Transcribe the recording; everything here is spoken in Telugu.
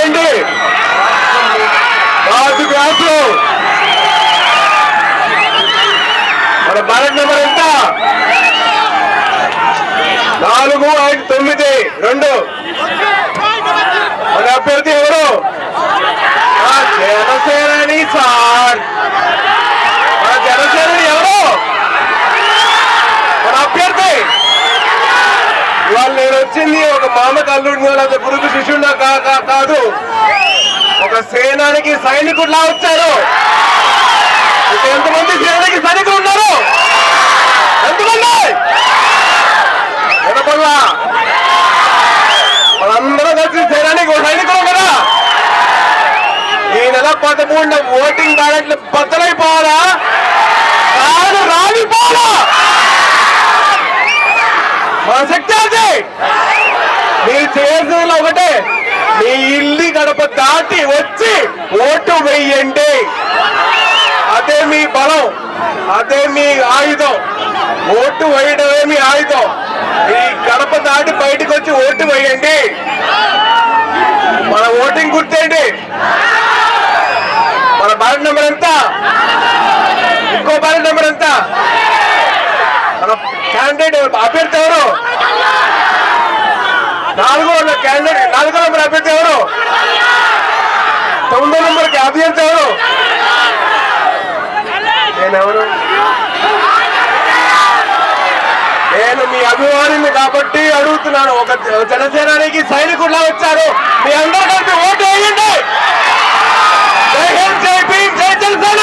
వేయండి. 4 గ్లాసులు. మన బ్యాలెట్ నెంబర్ ఎంత? 4, 5, 9, 2. మన అభ్యర్థి ఎవరు? జనసేనని సార్. మన జనసేనని ఎవరు? మన అభ్యర్థి. ఇవాళ నేను వచ్చింది ఒక మామకు అల్లుడిగా లేదా గురుకు శిష్యుడిగా కాదు, ఒక సేనానికి సైనికుడిలా వచ్చారు. ఎంతమంది సేనానికి సైనికులు ఉన్నారు? ఎంతమంది? వినపల్లా మనందరూ కలిసి సేనానికి సైనికులు కదా. ఈ నెల 13న ఓటింగ్ బ్యాలెట్లు బద్దలైపోవాలా? కాదు, రాలిపోవాలా? మన శక్తి అది. మీరు చేసేది ఒకటే, మీ ఇల్లు గడప దాటి వచ్చి ఓటు వేయండి. అదే మీ బలం, అదే మీ ఆయుధం. ఓటు వేయడమే మీ ఆయుధం. ఈ గడప దాటి బయటకు వచ్చి ఓటు వేయండి. మన ఓటింగ్ గుర్తేంటి? మన బ్యాలెట్ నెంబర్ ఎంత? ఇంకో బ్యాలెట్ నెంబర్ ఎంత? మన క్యాండిడేట్ అభ్యర్థి ఎవరు? 4వ క్యాండిడేట్ 4వ నెంబర్ అభ్యర్థి ఎవరు? 9వ నెంబర్కి అభ్యర్థి ఎవరు? నేనెవరు? నేను మీ అభిమానిని కాబట్టి అడుగుతున్నాను. ఒక జనసేనానికి సైనికుడిలా వచ్చారు. మీ అందరూ కలిపి ఓటు వేయండి. జై హింద్, జై భీమ్, జై జనసేన.